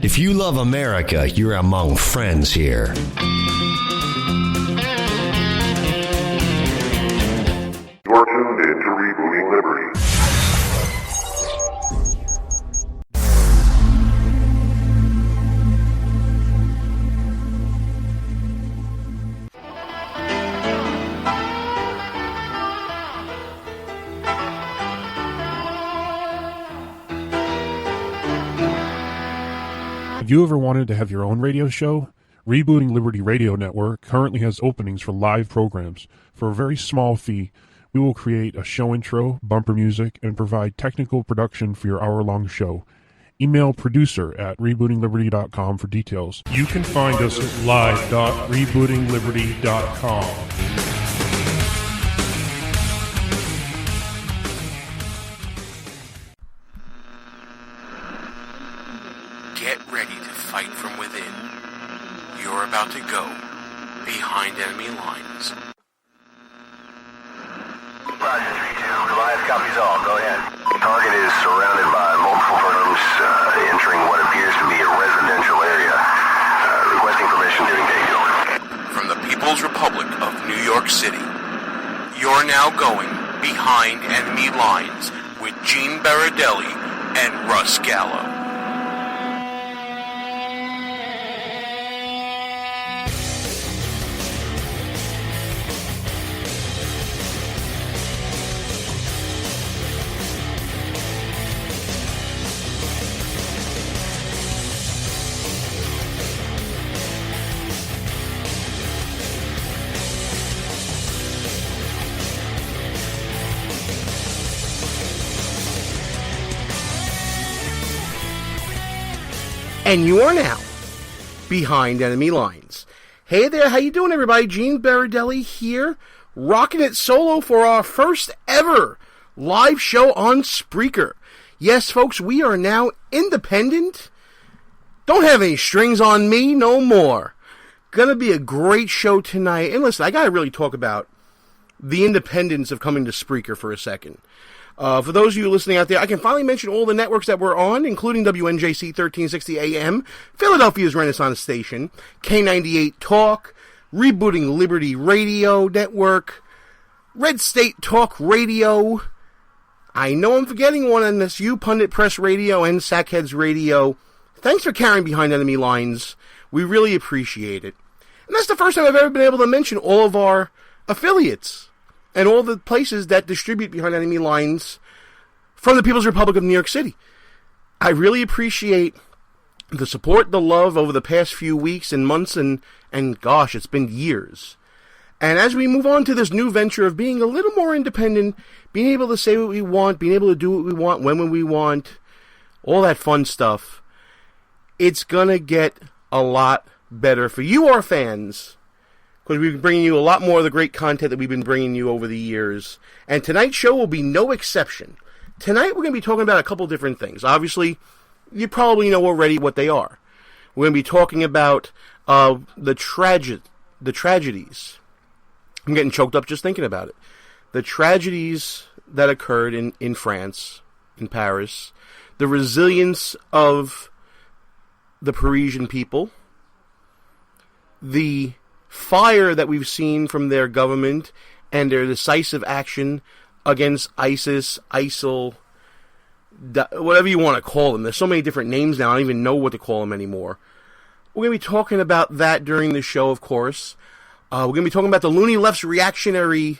If you love America, you're among friends here. You're tuned in to Rebooting Liberty. Have you ever wanted to have your own radio show? Rebooting Liberty Radio Network currently has openings for live programs. For a very small fee, we will create a show intro, bumper music, and provide technical production for your hour-long show. Email producer@rebootingliberty.com for details. You can find us at live.rebootingliberty.com. Get ready to fight from within. You're about to go behind enemy lines. Roger, 3-2. Goliath copies all. Go ahead. Target is surrounded by multiple firms entering what appears to be a residential area. Requesting permission to engage. From the People's Republic of New York City, you're now going behind enemy lines with Gene Baradelli and Russ Gallo. And you are now behind enemy lines. Hey there, how you doing, everybody? Gene Baradelli here, rocking it solo for our first ever live show on Spreaker. Yes, folks, we are now independent. Don't have any strings on me no more. Gonna be a great show tonight. And listen, I gotta really talk about the independence of coming to Spreaker for a second. For those of you listening out there, I can finally mention all the networks that we're on, including WNJC 1360 AM, Philadelphia's Renaissance Station, K98 Talk, Rebooting Liberty Radio Network, Red State Talk Radio. I know I'm forgetting one on this, Pundit Press Radio and Sackheads Radio. Thanks for carrying behind enemy lines. We really appreciate it. And that's the first time I've ever been able to mention all of our affiliates and all the places that distribute behind enemy lines from the People's Republic of New York City. I really appreciate the support, the love over the past few weeks and months, and gosh, it's been years. And as we move on to this new venture of being a little more independent, being able to say what we want, being able to do what we want, when we want, all that fun stuff, it's gonna get a lot better for you, our fans, because we've been bringing you a lot more of the great content that we've been bringing you over the years. And tonight's show will be no exception. Tonight we're going to be talking about a couple different things. Obviously, you probably know already what they are. We're going to be talking about the tragedies. I'm getting choked up just thinking about it. The tragedies that occurred in France, in Paris. The resilience of the Parisian people. The fire that we've seen from their government and their decisive action against ISIS, ISIL, whatever you want to call them. There's so many different names now, I don't even know what to call them anymore. We're going to be talking about that during the show, of course. We're going to be talking about the loony left's reactionary,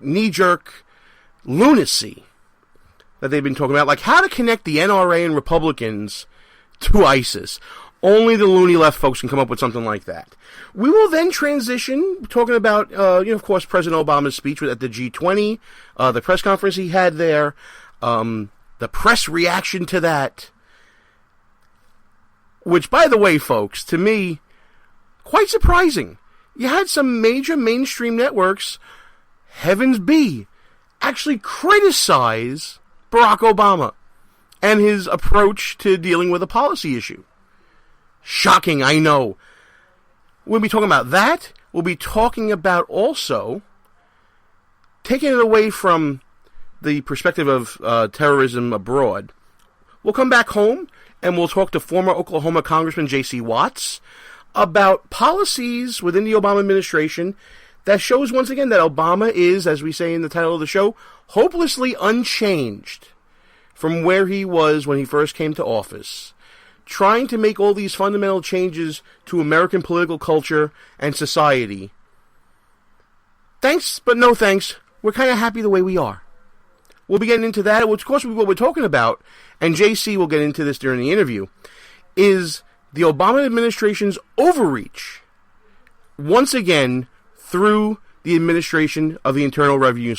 knee-jerk lunacy that they've been talking about, like how to connect the NRA and Republicans to ISIS. Only the loony left folks can come up with something like that. We will then transition, talking about, of course, President Obama's speech at the G20, the press conference he had there, the press reaction to that, which, by the way, folks, to me, quite surprising. You had some major mainstream networks, heavens be, actually criticize Barack Obama and his approach to dealing with a policy issue. Shocking, I know. We'll be talking about that. We'll be talking about also taking it away from the perspective of terrorism abroad. We'll come back home and we'll talk to former Oklahoma Congressman J.C. about policies within the Obama administration that shows once again that Obama is, as we say in the title of the show, hopelessly unchanged from where he was when he first came to office, trying to make all these fundamental changes to American political culture and society. Thanks, but no thanks. We're kind of happy the way we are. We'll be getting into that, which of course what we're talking about, and JC will get into this during the interview, is the Obama administration's overreach, once again, through the administration of the Internal Revenue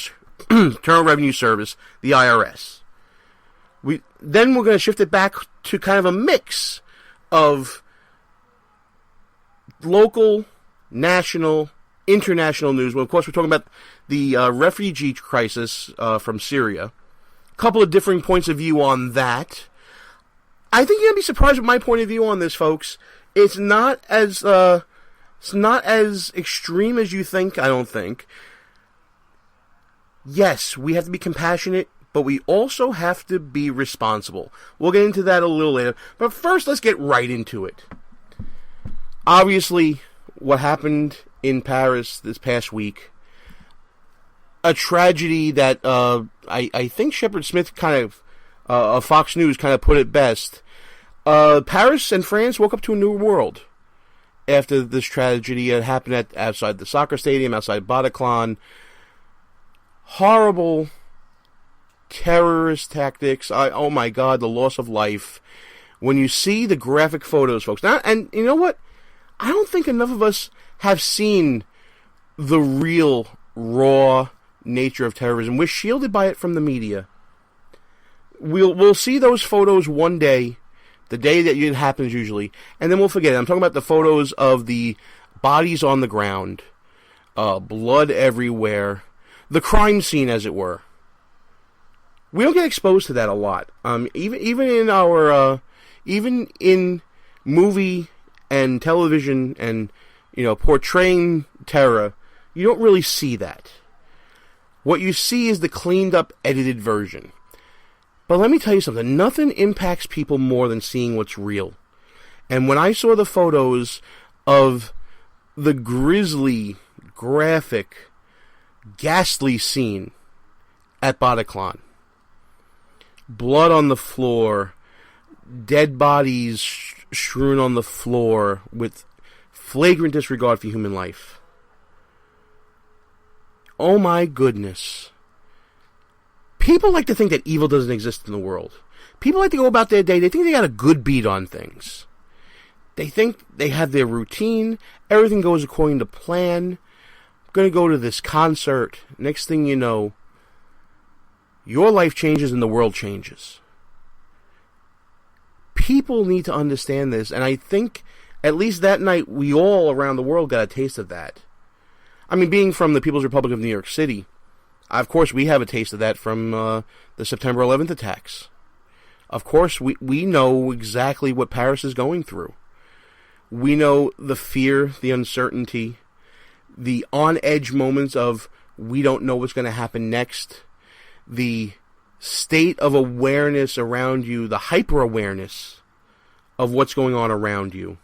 Service, the IRS. Then we're going to shift it back to kind of a mix of local, national, international news. Well, of course, we're talking about the refugee crisis from Syria. A couple of differing points of view on that. I think you're going to be surprised with my point of view on this, folks. It's not as extreme as you think, I don't think. Yes, we have to be compassionate, but we also have to be responsible. We'll get into that a little later. But first, let's get right into it. Obviously, what happened in Paris this past week, a tragedy that I think Shepard Smith kind of Fox News kind of put it best. Paris and France woke up to a new world after this tragedy had happened outside the soccer stadium, outside Bataclan. Horrible terrorist tactics. Oh my God, the loss of life. When you see the graphic photos, folks. Now, and you know what? I don't think enough of us have seen the real, raw nature of terrorism. We're shielded by it from the media. We'll see those photos one day, the day that it happens usually, and then we'll forget it. I'm talking about the photos of the bodies on the ground, blood everywhere, the crime scene, as it were. We don't get exposed to that a lot. Even in movie and television and portraying terror, you don't really see that. What you see is the cleaned up, edited version. But let me tell you something. Nothing impacts people more than seeing what's real. And when I saw the photos of the grisly, graphic, ghastly scene at Bataclan, blood on the floor, dead bodies strewn on the floor with flagrant disregard for human life. Oh my goodness. People like to think that evil doesn't exist in the world. People like to go about their day. They think they got a good beat on things. They think they have their routine. Everything goes according to plan. I'm going to go to this concert. Next thing you know, your life changes and the world changes. People need to understand this. And I think at least that night we all around the world got a taste of that. I mean, being from the People's Republic of New York City, of course, we have a taste of that from the September 11th attacks. Of course, we know exactly what Paris is going through. We know the fear, the uncertainty, the on-edge moments of we don't know what's going to happen next, the state of awareness around you, the hyper-awareness of what's going on around you.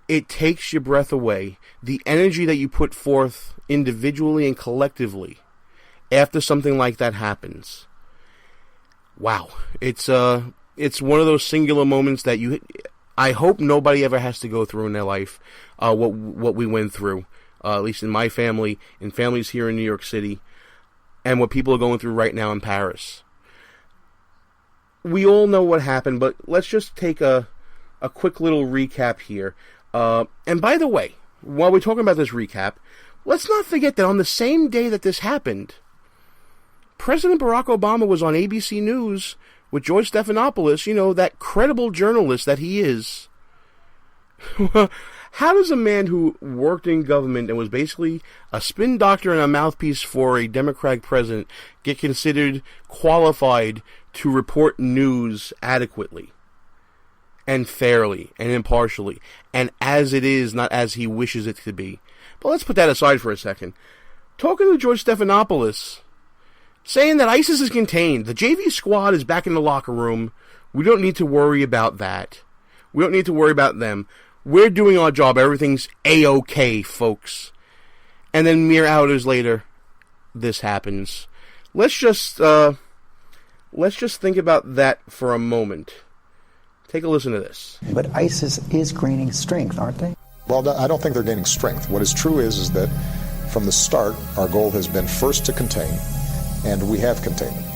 It takes your breath away. The energy that you put forth individually and collectively after something like that happens. Wow. It's one of those singular moments that I hope nobody ever has to go through in their life, what we went through, at least in my family, in families here in New York City, and what people are going through right now in Paris. We all know what happened, but let's just take a quick little recap here. And by the way, while we're talking about this recap, let's not forget that on the same day that this happened, President Barack Obama was on ABC News with George Stephanopoulos, that credible journalist that he is. How does a man who worked in government and was basically a spin doctor and a mouthpiece for a Democratic president get considered qualified to report news adequately and fairly and impartially and as it is, not as he wishes it to be? But let's put that aside for a second. Talking to George Stephanopoulos, saying that ISIS is contained, the JV squad is back in the locker room We don't need to worry about that. We don't need to worry about them. We're doing our job. Everything's A-OK, folks. And then mere hours later, this happens. Let's just think about that for a moment. Take a listen to this. But ISIS is gaining strength, aren't they? Well, I don't think they're gaining strength. What is true is that from the start, our goal has been first to contain, and we have contained them.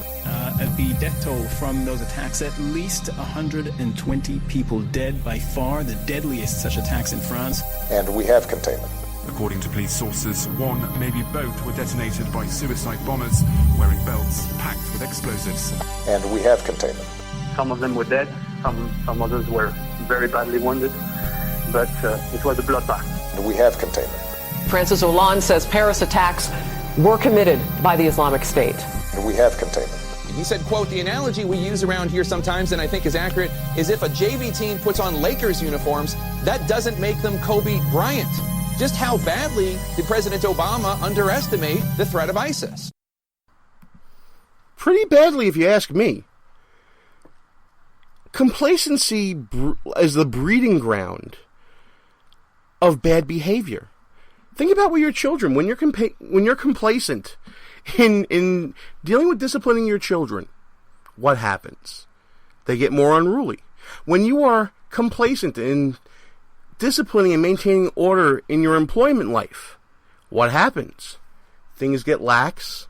The death toll from those attacks, at least 120 people dead, by far the deadliest such attacks in France. And we have contained them. According to police sources, one, maybe both, were detonated by suicide bombers wearing belts packed with explosives. And we have contained them. Some of them were dead, some others were very badly wounded, but it was a bloodbath. And we have contained them. Francis Hollande says Paris attacks were committed by the Islamic State. And we have contained them. He said, quote, "The analogy we use around here sometimes, and I think is accurate, is if a JV team puts on Lakers uniforms, that doesn't make them Kobe Bryant." Just how badly did President Obama underestimate the threat of ISIS? Pretty badly, if you ask me. Complacency is the breeding ground of bad behavior. Think about with your children. When you're complacent in dealing with disciplining your children, what happens? They get more unruly. When you are complacent in disciplining and maintaining order in your employment life, what happens? Things get lax,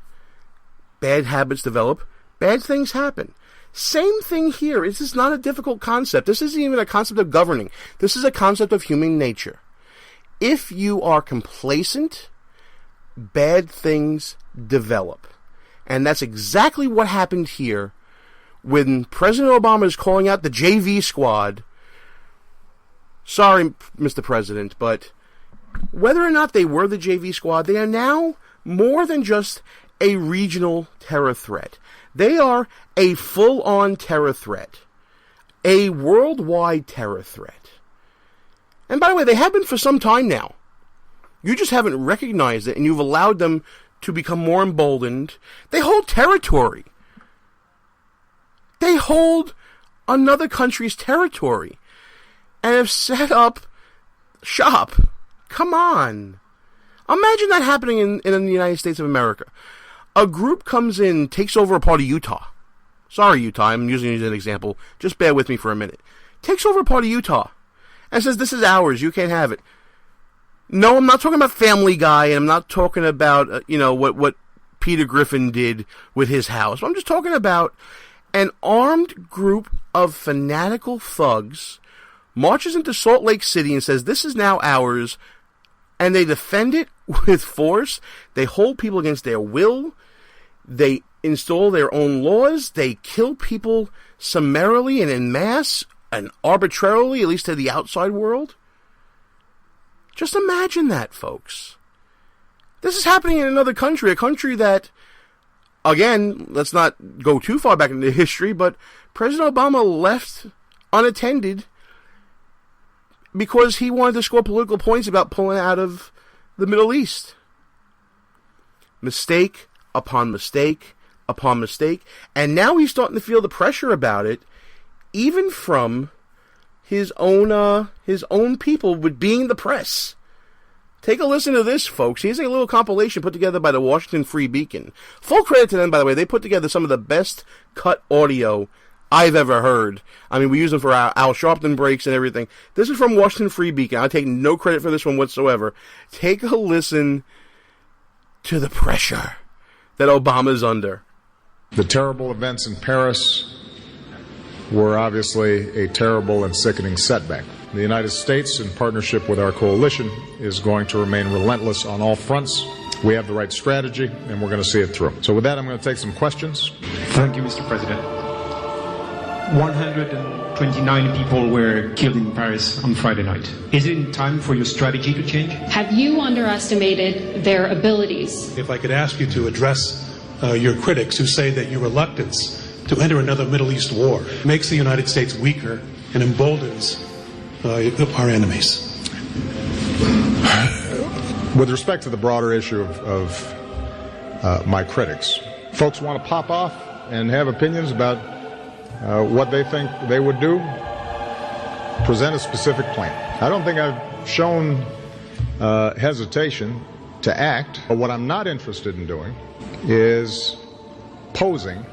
bad habits develop, bad things happen. Same thing here. This is not a difficult concept. This isn't even a concept of governing. This is a concept of human nature. If you are complacent, bad things develop. And that's exactly what happened here when President Obama is calling out the JV squad. Sorry, Mr. President, but whether or not they were the JV squad, they are now more than just a regional terror threat. They are a full-on terror threat, a worldwide terror threat. And by the way, they have been for some time now. You just haven't recognized it, and you've allowed them to become more emboldened. They hold territory. They hold another country's territory and have set up shop. Come on. Imagine that happening in the United States of America. A group comes in, takes over a part of Utah. Sorry, Utah, I'm using it as an example. Just bear with me for a minute. Takes over a part of Utah and says, "This is ours, you can't have it." No, I'm not talking about Family Guy, and I'm not talking about, what Peter Griffin did with his house. I'm just talking about an armed group of fanatical thugs marches into Salt Lake City and says, "This is now ours," and they defend it with force. They hold people against their will. They install their own laws. They kill people summarily and en masse and arbitrarily, at least to the outside world. Just imagine that, folks. This is happening in another country, a country that, again, let's not go too far back into history, but President Obama left unattended because he wanted to score political points about pulling out of the Middle East. Mistake upon mistake upon mistake. And now he's starting to feel the pressure about it, even from his own people, with being the press. Take a listen to this, folks. Here's a little compilation put together by the Washington Free Beacon. Full credit to them, by the way. They put together some of the best cut audio I've ever heard. I mean, we use them for our Al Sharpton breaks and everything. This is from Washington Free Beacon. I take no credit for this one whatsoever. Take a listen to the pressure that Obama's under. The terrible events in Paris were obviously a terrible and sickening setback. The United States, in partnership with our coalition, is going to remain relentless on all fronts. We have the right strategy, and we're going to see it through. So with that, I'm going to take some questions. Thank you, Mr. President. 129 people were killed in Paris on Friday night. Is it time for your strategy to change? Have you underestimated their abilities? If I could ask you to address your critics who say that your reluctance to enter another Middle East war makes the United States weaker and emboldens our enemies. With respect to the broader issue of my critics, folks want to pop off and have opinions about what they think they would do, present a specific plan. I don't think I've shown hesitation to act. But what I'm not interested in doing is posing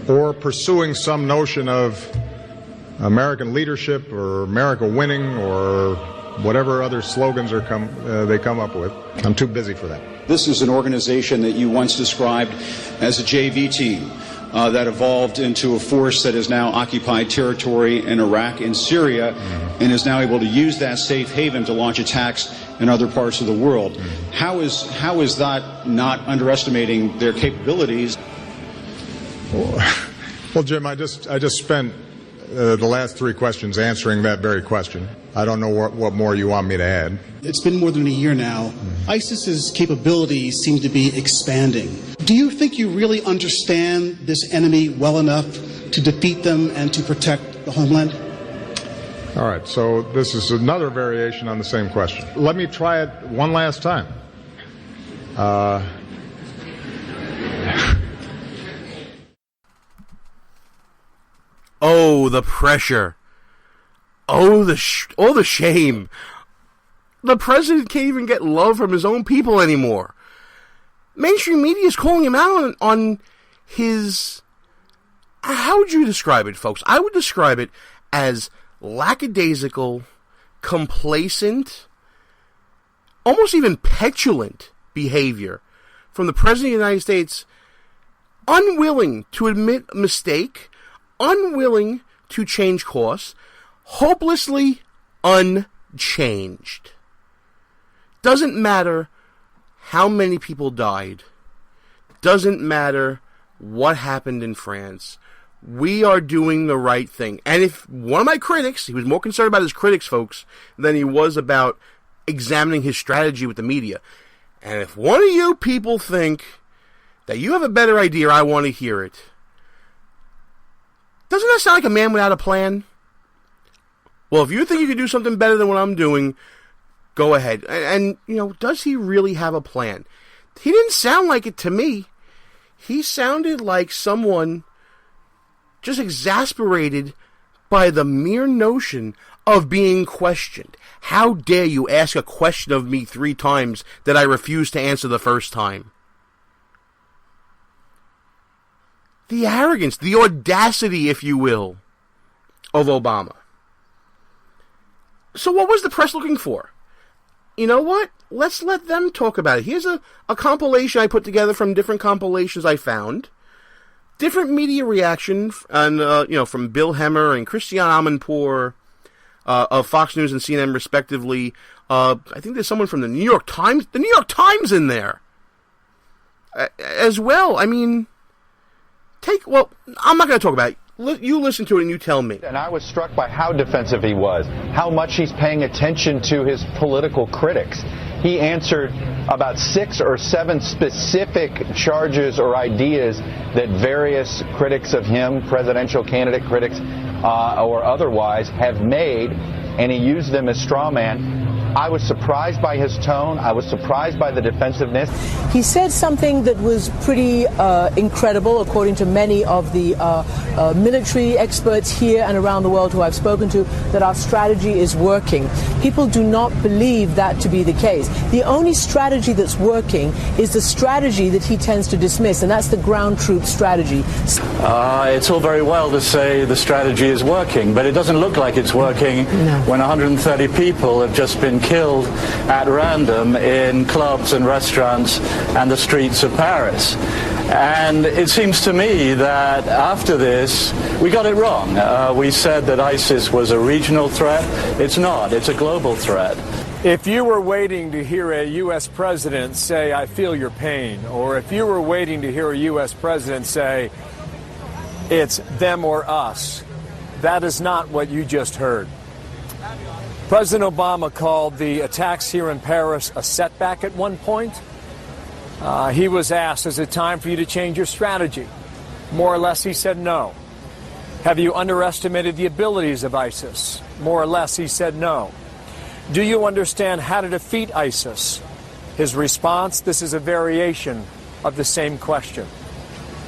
or pursuing some notion of American leadership or America winning or whatever other slogans they come up with. I'm too busy for that. This is an organization that you once described as a JV team that evolved into a force that has now occupied territory in Iraq and Syria and is now able to use that safe haven to launch attacks in other parts of the world. How is that not underestimating their capabilities? Well, Jim, I just spent the last three questions answering that very question. I don't know what more you want me to add. It's been more than a year now. ISIS's capabilities seem to be expanding. Do you think you really understand this enemy well enough to defeat them and to protect the homeland? All right, so this is another variation on the same question. Let me try it one last time. Oh, the pressure. Oh, the shame. The president can't even get love from his own people anymore. Mainstream media is calling him out on his... How would you describe it, folks? I would describe it as lackadaisical, complacent, almost even petulant behavior from the President of the United States, unwilling to admit a mistake, unwilling to change course, hopelessly unchanged. Doesn't matter how many people died. Doesn't matter what happened in France. We are doing the right thing. And if one of my critics, he was more concerned about his critics, folks, than he was about examining his strategy with the media. And if one of you people think that you have a better idea, I want to hear it. Doesn't that sound like a man without a plan? Well, if you think you can do something better than what I'm doing, go ahead. And does he really have a plan? He didn't sound like it to me. He sounded like someone just exasperated by the mere notion of being questioned. How dare you ask a question of me 3 times that I refused to answer the first time? The arrogance, the audacity, if you will, of Obama. So what was the press looking for? You know what? Let's let them talk about it. Here's a compilation I put together from different compilations I found. Different media reaction, and from Bill Hemmer and Christiane Amanpour of Fox News and CNN, respectively. I think there's someone from the New York Times. The New York Times in there as well. I mean, I'm not going to talk about it. You listen to it and you tell me. And I was struck by how defensive he was, how much he's paying attention to his political critics. He answered about 6 or 7 specific charges or ideas that various critics of him, presidential candidate critics or otherwise, have made, and he used them as straw man. I was surprised by his tone. I was surprised by the defensiveness. He said something that was pretty incredible, according to many of the military experts here and around the world who I've spoken to, that our strategy is working. People do not believe that to be the case. The only strategy that's working is the strategy that he tends to dismiss, and that's the ground troop strategy. It's all very well to say the strategy is working, but it doesn't look like it's working when 130 people have just been killed at random in clubs and restaurants and the streets of Paris. And it seems to me that after this, we got it wrong. We said that ISIS was a regional threat. It's not. It's a global threat. If you were waiting to hear a U.S. president say, "I feel your pain," or if you were waiting to hear a U.S. president say, "It's them or us," that is not what you just heard. President Obama called the attacks here in Paris a setback at one point. He was asked, is it time for you to change your strategy? More or less, he said no. Have you underestimated the abilities of ISIS? More or less, he said no. Do you understand how to defeat ISIS? His response, this is a variation of the same question.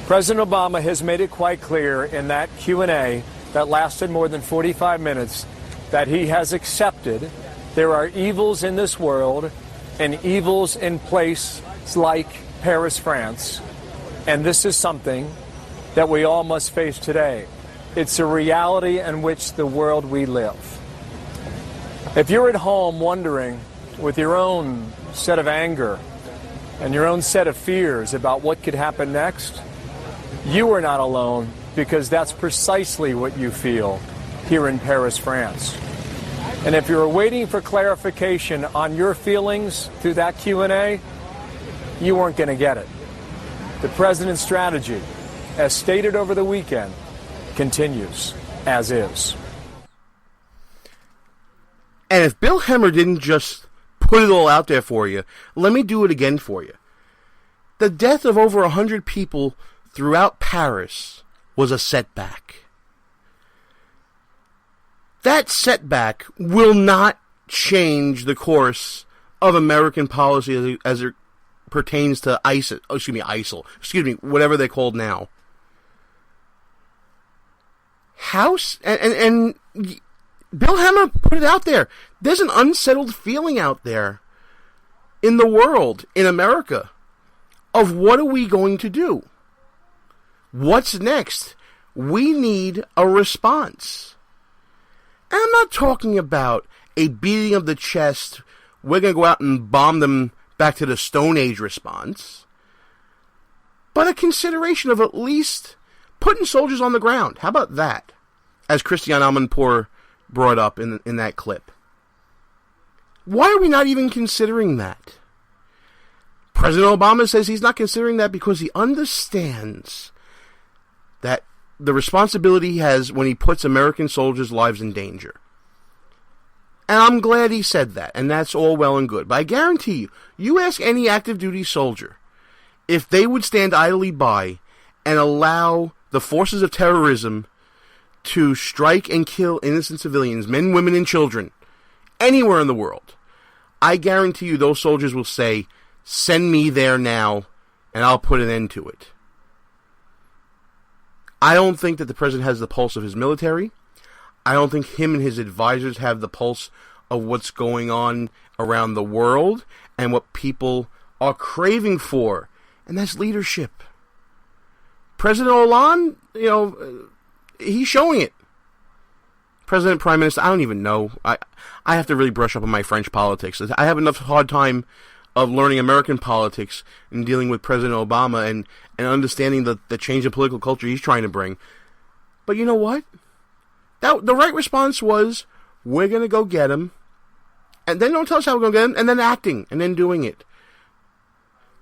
President Obama has made it quite clear in that Q&A that lasted more than 45 minutes that he has accepted there are evils in this world and evils in places like Paris, France. And this is something that we all must face today. It's a reality in which the world we live. If you're at home wondering with your own set of anger and your own set of fears about what could happen next, you are not alone, because that's precisely what you feel here in Paris, France. And if you're waiting for clarification on your feelings through that Q&A, you weren't going to get it. The president's strategy, as stated over the weekend, continues as is. And if Bill Hemmer didn't just put it all out there for you, let me do it again for you. The death of over 100 people throughout Paris was a setback. That setback will not change the course of American policy as it pertains to ISIL, whatever they're called now. And Bill Hemmer put it out there. There's an unsettled feeling out there in the world, in America, of what are we going to do? What's next? We need a response. And I'm not talking about a beating of the chest, we're going to go out and bomb them back to the Stone Age response, but a consideration of at least putting soldiers on the ground. How about that? As Christiane Amanpour brought up in that clip. Why are we not even considering that? President Obama says he's not considering that because he understands that the responsibility he has when he puts American soldiers' lives in danger. And I'm glad he said that, and that's all well and good. But I guarantee you, you ask any active duty soldier if they would stand idly by and allow the forces of terrorism to strike and kill innocent civilians, men, women, and children, anywhere in the world, I guarantee you those soldiers will say, send me there now, and I'll put an end to it. I don't think that the president has the pulse of his military. I don't think him and his advisors have the pulse of what's going on around the world and what people are craving for, and that's leadership. President Hollande, he's showing it. President, Prime Minister, I don't even know. I have to really brush up on my French politics. I have enough hard time of learning American politics and dealing with President Obama and understanding the change of political culture he's trying to bring. But you know what? The right response was, we're going to go get him, and then don't tell us how we're going to get him, and then acting, and then doing it.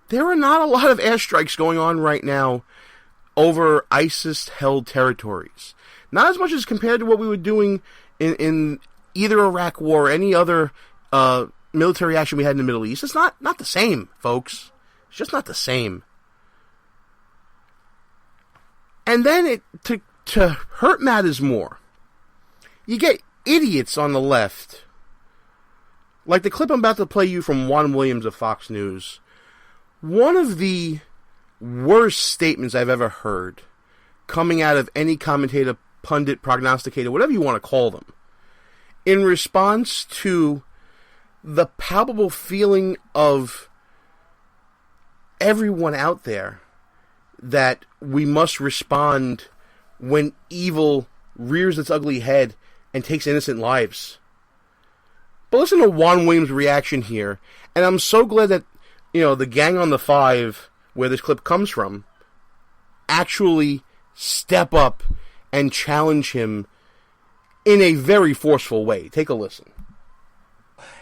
There are not a lot of airstrikes going on right now over ISIS-held territories. Not as much as compared to what we were doing in either Iraq War or any other military action we had in the Middle East. It's not the same, folks. It's just not the same. And then to hurt matters more, you get idiots on the left, like the clip I'm about to play you from Juan Williams of Fox News. One of the worst statements I've ever heard coming out of any commentator, pundit, prognosticator, whatever you want to call them, in response to the palpable feeling of everyone out there that we must respond when evil rears its ugly head and takes innocent lives. But listen to Juan Williams' reaction here, and I'm so glad that, the Gang on the Five, where this clip comes from, actually step up and challenge him in a very forceful way. Take a listen.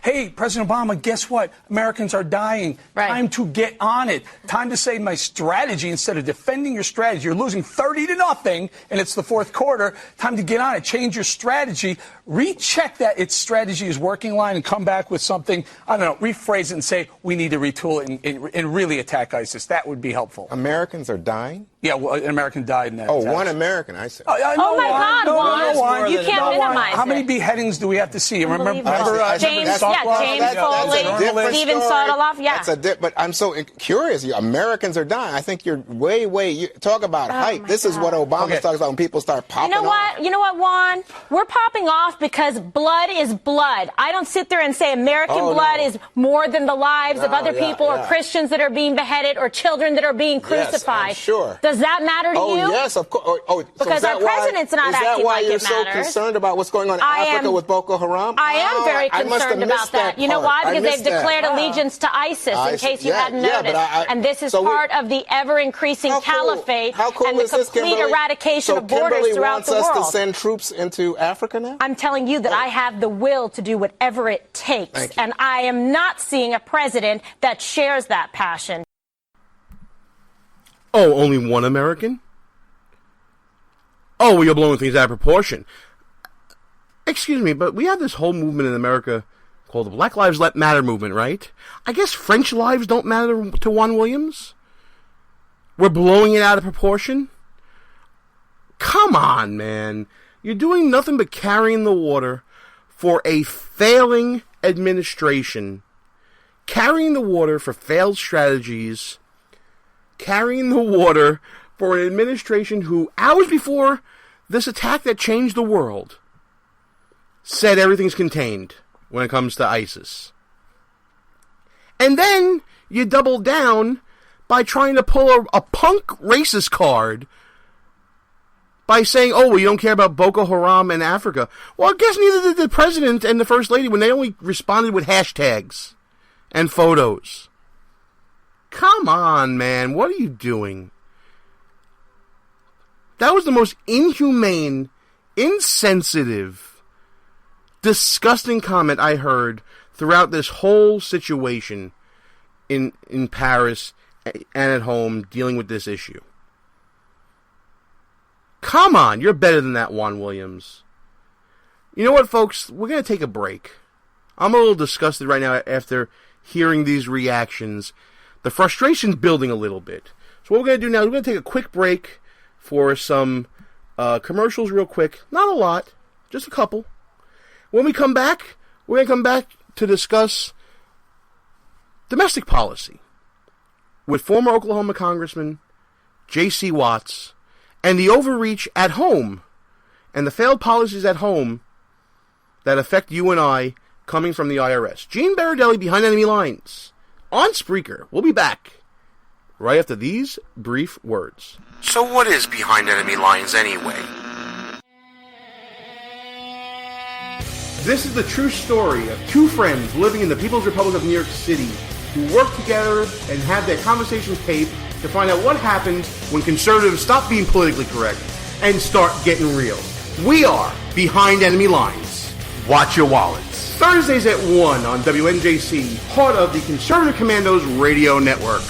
Hey, President Obama, guess what? Americans are dying. Right. Time to get on it. Time to say my strategy instead of defending your strategy. You're losing 30-0, and it's the fourth quarter. Time to get on it. Change your strategy. Recheck that its strategy is working line and come back with something, rephrase it and say we need to retool it and really attack ISIS. That would be helpful. Americans are dying? Yeah, well, an American died in that attack. One American, I said. Oh, my God, Juan. You can't minimize it. How many beheadings do we have to see? Remember James, James Foley, Steven Sotomayor. Yeah. But I'm so curious. Americans are dying. I think you're way. Talk about hype. This is what Obama talks about when people start popping off. You know what, Juan? We're popping off because blood is blood. I don't sit there and say American blood is more than the lives of other people or Christians that are being beheaded or children that are being crucified. Yes, sure. Does that matter to you? Oh, yes, of course. Because our president's not acting like it matters. Is that why you're so concerned about what's going on in Africa with Boko Haram? I am very concerned about that. You know why? Because they've declared allegiance to ISIS, in case you hadn't noticed. And this is part of the ever-increasing caliphate and the complete eradication of borders throughout the world. Wants us to send troops into Africa now? I'm telling you that I have the will to do whatever it takes. And I am not seeing a president that shares that passion. Oh, only one American? Oh, we are blowing things out of proportion. Excuse me, but we have this whole movement in America called the Black Lives Matter movement, right? I guess French lives don't matter to Juan Williams? We're blowing it out of proportion? Come on, man. You're doing nothing but carrying the water for a failing administration, carrying the water for failed strategies, carrying the water for an administration who, hours before this attack that changed the world, said everything's contained when it comes to ISIS. And then you double down by trying to pull a punk racist card by saying, oh, well, you don't care about Boko Haram in Africa. Well, I guess neither did the president and the first lady when they only responded with hashtags and photos. Come on, man. What are you doing? That was the most inhumane, insensitive, disgusting comment I heard throughout this whole situation in Paris and at home dealing with this issue. Come on, you're better than that, Juan Williams. You know what, folks? We're going to take a break. I'm a little disgusted right now after hearing these reactions. The frustration's building a little bit. So what we're going to do now is we're going to take a quick break for some commercials real quick. Not a lot, just a couple. When we come back, we're going to come back to discuss domestic policy with former Oklahoma Congressman J.C. Watts and the overreach at home and the failed policies at home that affect you and I coming from the IRS. Gene Baradelli behind enemy lines on Spreaker. We'll be back right after these brief words. So what is behind enemy lines anyway? This is the true story of two friends living in the People's Republic of New York City who work together and have their conversation taped to find out what happens when conservatives stop being politically correct and start getting real. We are Behind Enemy Lines. Watch your wallets. Thursdays at 1 on WNJC, part of the Conservative Commandos Radio Network.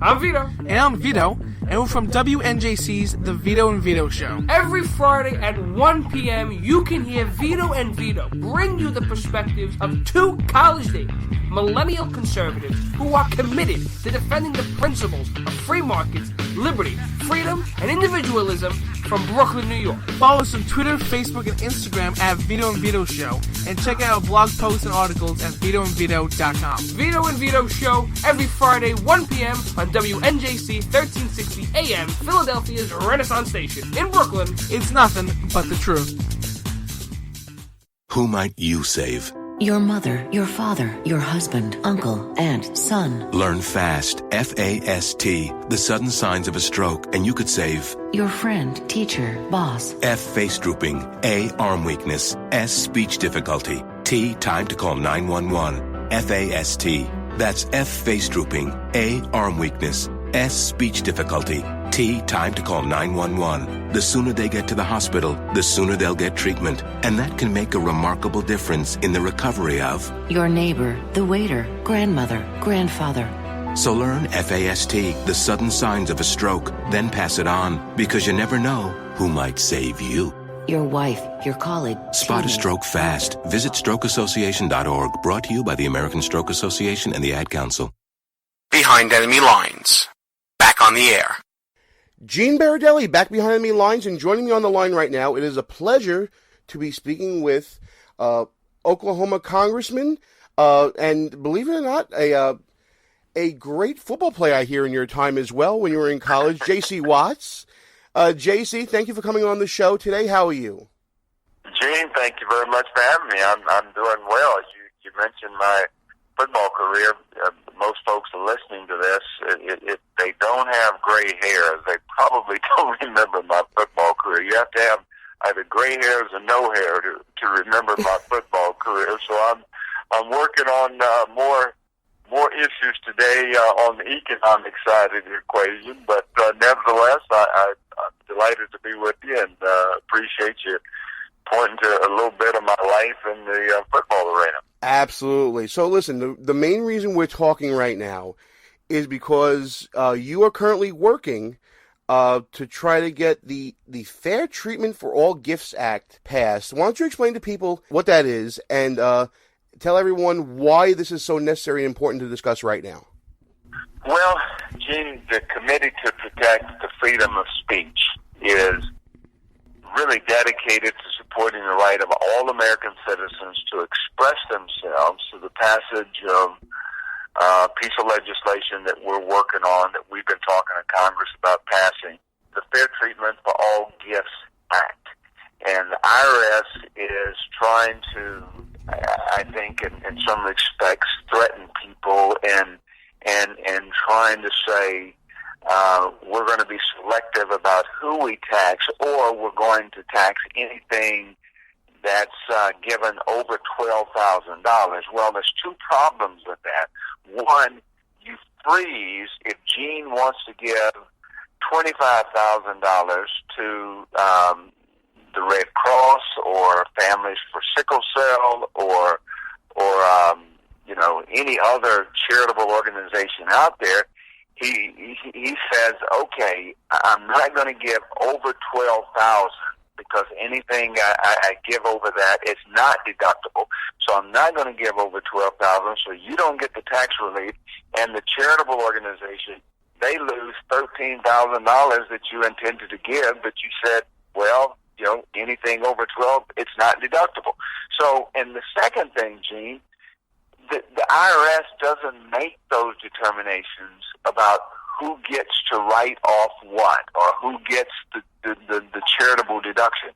I'm Vito. And I'm Vito. And we're from WNJC's The Vito and Vito Show. Every Friday at 1 p.m., you can hear Vito and Vito bring you the perspectives of two college-age millennial conservatives who are committed to defending the principles of free markets, liberty, freedom, and individualism from Brooklyn, New York. Follow us on Twitter, Facebook, and Instagram at Vito and Vito Show. And check out our blog posts and articles at VitoandVito.com. Vito and Vito Show every Friday, 1 p.m. on WNJC 1360 AM, Philadelphia's Renaissance Station. In Brooklyn, it's nothing but the truth. Who might you save? Your mother, your father, your husband, uncle, aunt, son. Learn FAST, F-A-S-T, the sudden signs of a stroke, and you could save your friend, teacher, boss. F, face drooping. A, arm weakness. S, speech difficulty. T, time to call 911. F-A-S-T. That's F, face drooping. A, arm weakness. S, speech difficulty. T, time to call 911. The sooner they get to the hospital, the sooner they'll get treatment. And that can make a remarkable difference in the recovery of your neighbor, the waiter, grandmother, grandfather. So learn FAST, the sudden signs of a stroke, then pass it on, because you never know who might save you. Your wife, your colleague. Spot a stroke fast. Visit strokeassociation.org. Brought to you by the American Stroke Association and the Ad Council. Behind Enemy Lines. Back on the air. Gene Baradelli back behind enemy lines and joining me on the line right now. It is a pleasure to be speaking with Oklahoma Congressman, and believe it or not, a great football player I hear in your time as well when you were in college, J.C. Watts. J.C., thank you for coming on the show today. How are you? Gene, thank you very much for having me. I'm doing well. You mentioned my football career. Most folks are listening to this. If they don't have gray hairs, they probably don't remember my football career. You have to have either gray hairs or no hair to remember my football career. So I'm working on more issues today on the economic side of the equation. But nevertheless, I'm delighted to be with you and appreciate you pointing to a little bit of my life in the football arena. Absolutely. So listen, the main reason we're talking right now is because you are currently working to try to get the Fair Treatment for All Gifts Act passed. Why don't you explain to people what that is and tell everyone why this is so necessary and important to discuss right now? Well, Gene, the Committee to Protect the Freedom of Speech is really dedicated to supporting the right of all American citizens to express themselves through the passage of a piece of legislation that we're working on, that we've been talking to Congress about passing, the Fair Treatment for All Gifts Act. And the IRS is trying to, I think, in some respects, threaten people and trying to say, we're going to be selective about who we tax, or we're going to tax anything that's given over $12,000. Well, there's two problems with that. One, you freeze if Gene wants to give $25,000 to the Red Cross or Families for Sickle Cell or any other charitable organization out there. He says, okay, I'm not going to give over $12,000 because anything I give over that, it's not deductible. So I'm not going to give over $12,000. So you don't get the tax relief, and the charitable organization, they lose $13,000 that you intended to give, but you said, well, anything over 12, it's not deductible. So, and the second thing, Gene, the IRS doesn't make those determinations about who gets to write off what or who gets the charitable deduction.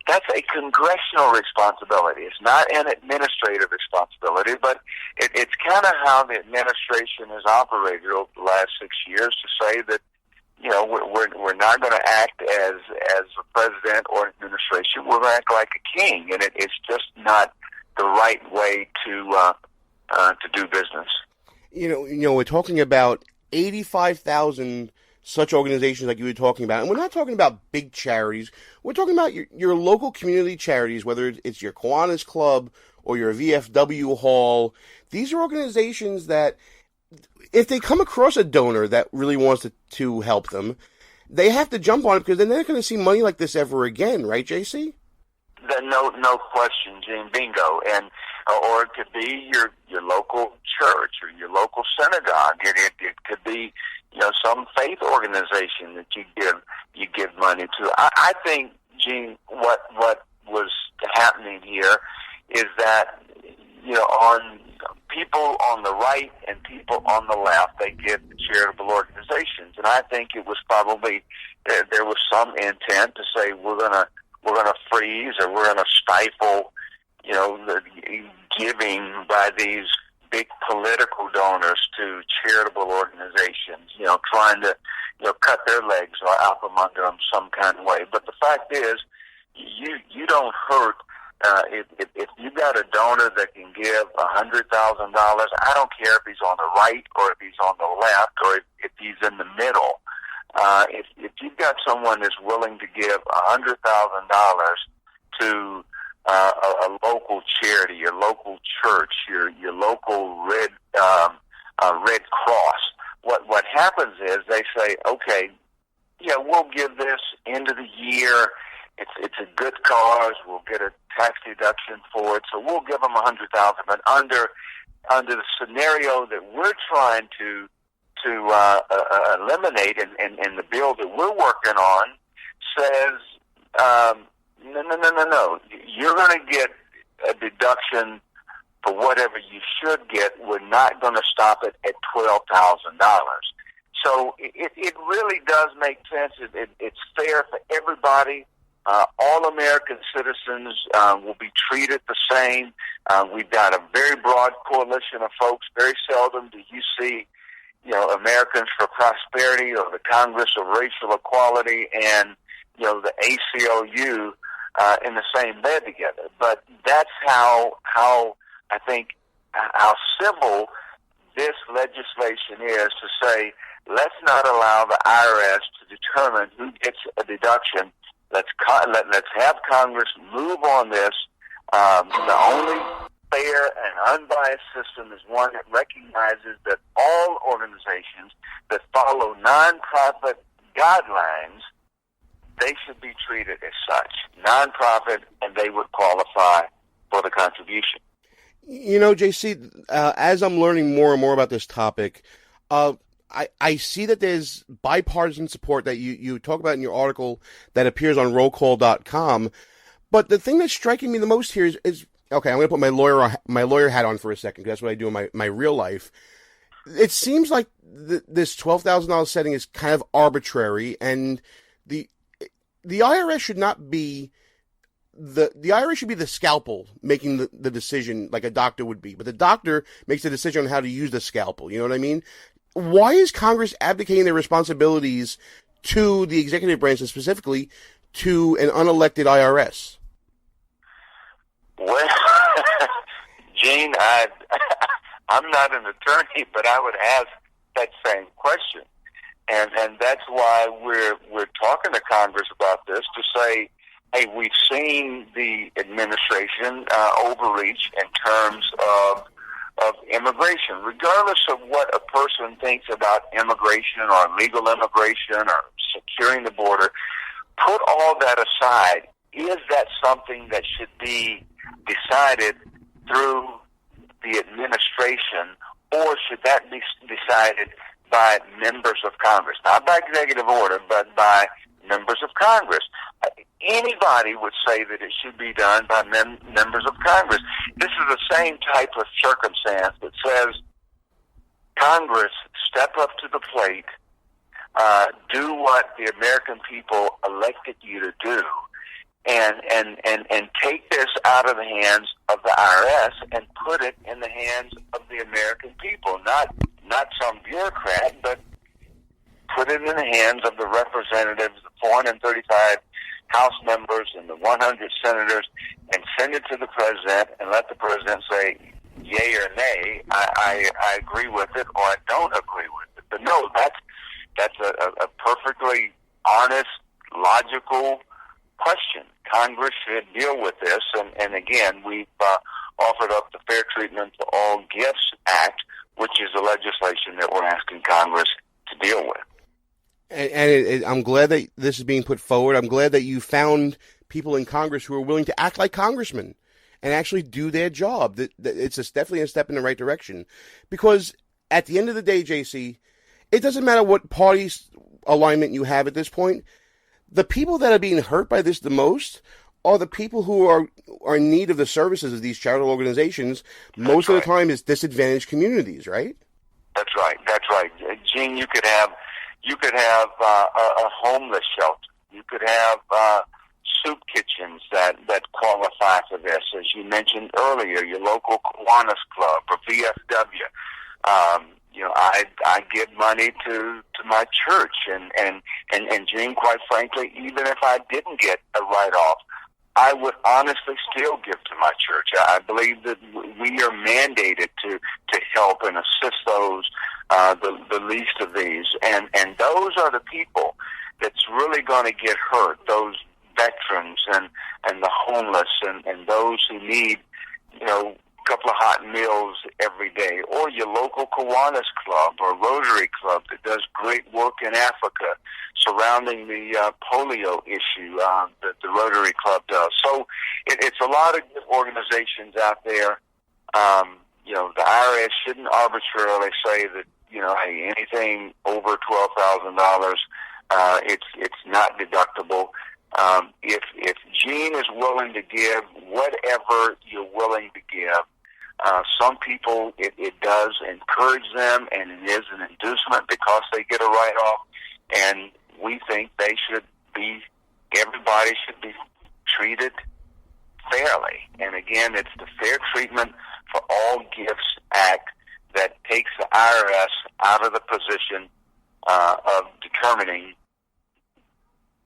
That's a congressional responsibility. It's not an administrative responsibility, but it's kind of how the administration has operated over the last 6 years to say that, we're not going to act as a president or administration. We're going to act like a king, and it's just not the right way to do business. We're talking about 85,000 such organizations like you were talking about, and we're not talking about big charities. We're talking about your local community charities, whether it's your Kiwanis Club or your VFW Hall. These are organizations that, if they come across a donor that really wants to help them, they have to jump on it because they're not going to see money like this ever again, right, JC? No question, Gene. Bingo. And or it could be your local church or your local synagogue. It could be some faith organization that you give money to. I think, Gene, what was happening here is that on people on the right and people on the left, they give to charitable organizations, and I think it was probably there was some intent to say we're gonna freeze or we're gonna stifle, the giving by these big political donors to charitable organizations, trying to cut their legs or out from under them some kind of way. But the fact is, you don't hurt. If you got a donor that can give $100,000, I don't care if he's on the right or if he's on the left or if he's in the middle. If you've got someone that's willing to give $100,000 to a local charity, your local church, your local Red Cross, what happens is they say, okay, we'll give this end of the year. It's a good cause. We'll get a tax deduction for it, so we'll give them $100,000. But under the scenario that we're trying to eliminate, and the bill that we're working on says No. You're going to get a deduction for whatever you should get. We're not going to stop it at $12,000. So it really does make sense. It's fair for everybody. All American citizens will be treated the same. We've got a very broad coalition of folks. Very seldom do you see, Americans for Prosperity or the Congress of Racial Equality and, the ACLU in the same bed together. But that's how I think how civil this legislation is to say, let's not allow the IRS to determine who gets a deduction. Let's have Congress move on this. The only fair and unbiased system is one that recognizes that all organizations that follow nonprofit guidelines, they should be treated as such, nonprofit, and they would qualify for the contribution. J.C., as I'm learning more and more about this topic, I see that there's bipartisan support that you talk about in your article that appears on rollcall.com. But the thing that's striking me the most here is okay, I'm going to put my lawyer hat on for a second, because that's what I do in my real life. It seems like this $12,000 setting is kind of arbitrary, and the IRS should not be the IRS should be the scalpel making the decision like a doctor would be, but the doctor makes the decision on how to use the scalpel. You know what I mean? Why is Congress abdicating their responsibilities to the executive branch, and specifically to an unelected IRS? Well, Gene, I'm not an attorney, but I would ask that same question, and that's why we're talking to Congress about this, to say, hey, we've seen the administration overreach in terms of immigration, regardless of what a person thinks about immigration or legal immigration or securing the border. Put all that aside. Is that something that should be decided through the administration, or should that be decided by members of Congress? Not by executive order, but by members of Congress. Anybody would say that it should be done by members of Congress. This is the same type of circumstance that says, Congress, step up to the plate, do what the American people elected you to do, and take this out of the hands of the IRS and put it in the hands of the American people, not some bureaucrat, but put it in the hands of the representatives, the 435 House members and the 100 senators, and send it to the president and let the president say yay or nay. I agree with it, or I don't agree with it. But no, that's a perfectly honest, logical question. Congress should deal with this, and again, we've offered up the Fair Treatment to All Gifts Act, which is the legislation that we're asking Congress to deal with. And I'm glad that this is being put forward. I'm glad that you found people in Congress who are willing to act like congressmen and actually do their job. It's definitely a step in the right direction. Because at the end of the day, J.C., it doesn't matter what party alignment you have at this point. The people that are being hurt by this the most are the people who are in need of the services of these charitable organizations. Most of the time is disadvantaged communities, right? That's right. Gene, you could have a homeless shelter. You could have soup kitchens that qualify for this, as you mentioned earlier. Your local Kiwanis Club or VFW. I give money to my church, and Gene, quite frankly, even if I didn't get a write-off, I would honestly still give to my church. I believe that we are mandated to help and assist those, the least of these. And those are the people that's really going to get hurt, those veterans and the homeless and those who need, a couple of hot meals every day, or your local Kiwanis Club or Rotary Club that does great work in Africa surrounding the polio issue that the Rotary Club does. So it's a lot of good organizations out there. The IRS shouldn't arbitrarily say that, hey, anything over $12,000, it's not deductible. If Gene is willing to give whatever you're willing to give. Some people, it does encourage them, and it is an inducement because they get a write-off, and we think everybody should be treated fairly. And again, it's the Fair Treatment for All Gifts Act that takes the IRS out of the position of determining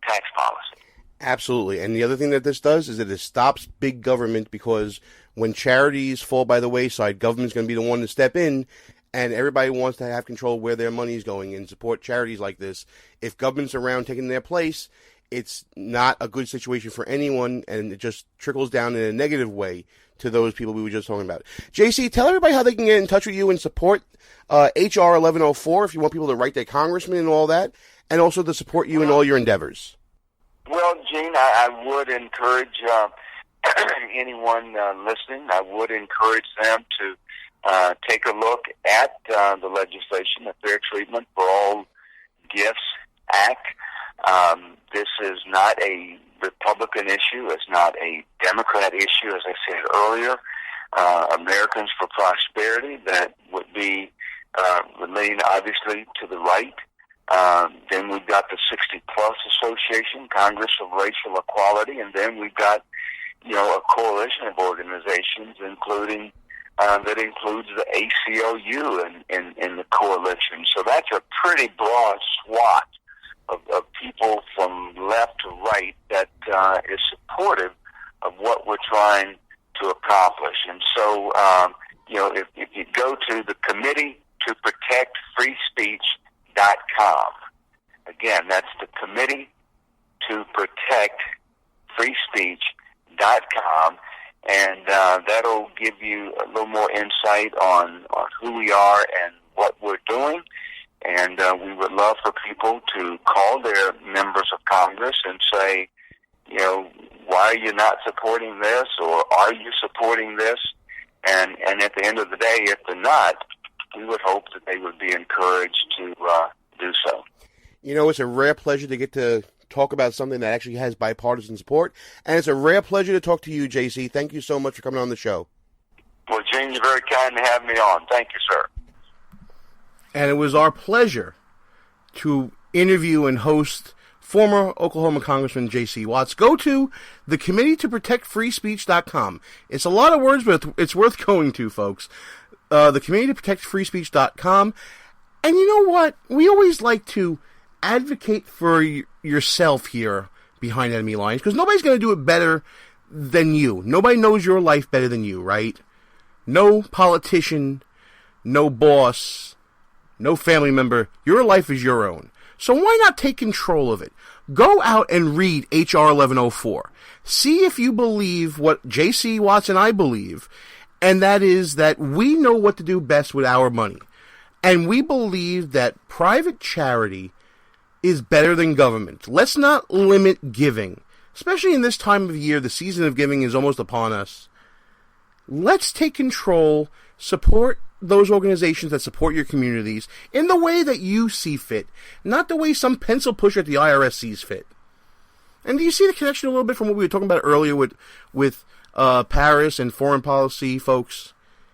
tax policy. Absolutely. And the other thing that this does is that it stops big government, because when charities fall by the wayside, government's going to be the one to step in, and everybody wants to have control where their money is going and support charities like this. If government's around taking their place, it's not a good situation for anyone, and it just trickles down in a negative way to those people we were just talking about. J.C., tell everybody how they can get in touch with you and support H.R. 1104 if you want people to write their congressman and all that, and also to support you in all your endeavors. Well, Gene, I would encourage anyone listening, I would encourage them to take a look at the legislation, the Fair Treatment for All Gifts Act. This is not a Republican issue. It's not a Democrat issue, as I said earlier. Americans for Prosperity, that would be remain obviously to the right. Then we've got the 60 Plus Association, Congress of Racial Equality, and then we've got, a coalition of organizations, including that includes the ACLU in the coalition. So that's a pretty broad swath of people from left to right that is supportive of what we're trying to accomplish. And so, if you go to the Committee to Protect Free Speech.com, again, that's the Committee to Protect Free Speech.com, and that'll give you a little more insight on who we are and what we're doing. And we would love for people to call their members of Congress and say, why are you not supporting this, or are you supporting this? And at the end of the day, if they're not, we would hope that they would be encouraged to do so. It's a rare pleasure to get to talk about something that actually has bipartisan support, and it's a rare pleasure to talk to you, J.C. Thank you so much for coming on the show. Well, Gene, you're very kind to have me on. Thank you, sir. And it was our pleasure to interview and host former Oklahoma Congressman J.C. Watts. Go to the Committee to Protect Free Speech.com. It's a lot of words, but it's worth going to, folks. The Committee to Protect Free Speech.com. And you know what? We always like to advocate for yourself here behind enemy lines, because nobody's going to do it better than you. Nobody knows your life better than you, right? No politician, no boss, no family member. Your life is your own. So why not take control of it? Go out and read H.R. 1104. See if you believe what J.C. Watts and I believe, and that is that we know what to do best with our money. And we believe that private charity is better than government. Let's not limit giving, especially in this time of year. The season of giving is almost upon us. Let's take control, support those organizations that support your communities in the way that you see fit, not the way some pencil pusher at the IRS sees fit. And do you see the connection a little bit from what we were talking about earlier with Paris and foreign policy, folks?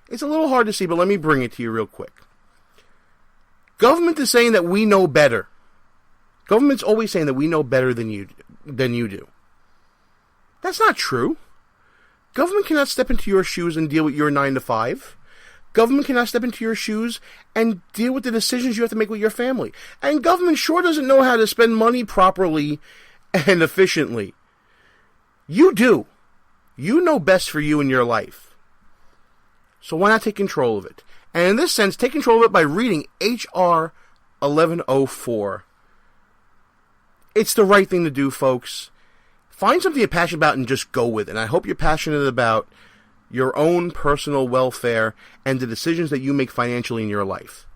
It's a little hard to see, but let me bring it to you real quick. Government is saying that we know better. Government's always saying that we know better than you do. That's not true. Government cannot step into your shoes and deal with your 9 to 5. Government cannot step into your shoes and deal with the decisions you have to make with your family. And government sure doesn't know how to spend money properly and efficiently. You do. You know best for you in your life. So why not take control of it? And in this sense, take control of it by reading H.R. 1104. It's the right thing to do, folks. Find something you're passionate about and just go with it. And I hope you're passionate about your own personal welfare and the decisions that you make financially in your life.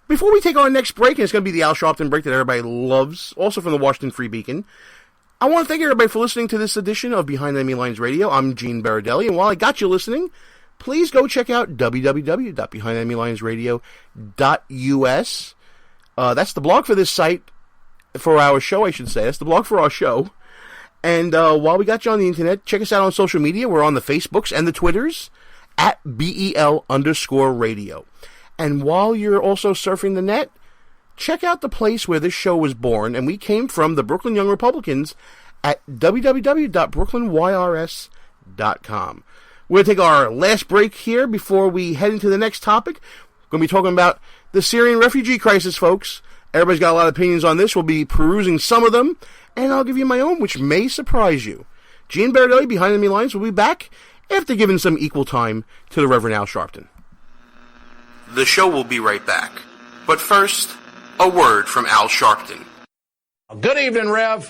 Before we take our next break, and it's going to be the Al Sharpton break that everybody loves, also from the Washington Free Beacon, I want to thank everybody for listening to this edition of Behind Enemy Lines Radio. I'm Gene Baradelli, and while I got you listening, please go check out www.behindenemylines.radio.us. That's the blog for this site, for our show, I should say. That's the blog for our show. And while we got you on the internet, check us out on social media. We're on the Facebooks and the Twitters at BEL_radio. And while you're also surfing the net, check out the place where this show was born. And we came from the Brooklyn Young Republicans at www.brooklynYRS.com. We're going to take our last break here before we head into the next topic. We're going to be talking about the Syrian refugee crisis, folks. Everybody's got a lot of opinions on this. We'll be perusing some of them, and I'll give you my own, which may surprise you. Gene Baradelli, Behind Enemy Lines, will be back after giving some equal time to the Reverend Al Sharpton. The show will be right back. But first, a word from Al Sharpton. Good evening, Rev.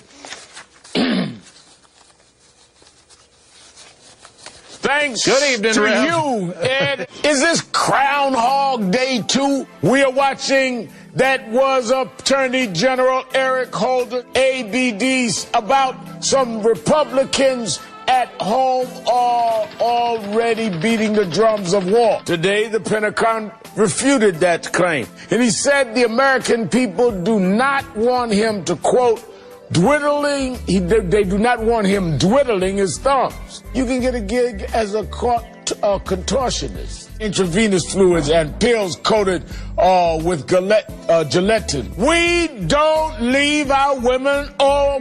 Thanks to you, Ed. Is this Groundhog Day 2? We are watching. That was Attorney General Eric Holder, ABDs, about some Republicans at home are already beating the drums of war. Today, the Pentagon refuted that claim. And he said the American people do not want him to, quote, dwiddling, they do not want him dwiddling his thumbs. You can get a gig as a contortionist. Intravenous fluids and pills coated with gelatin. We don't leave our women or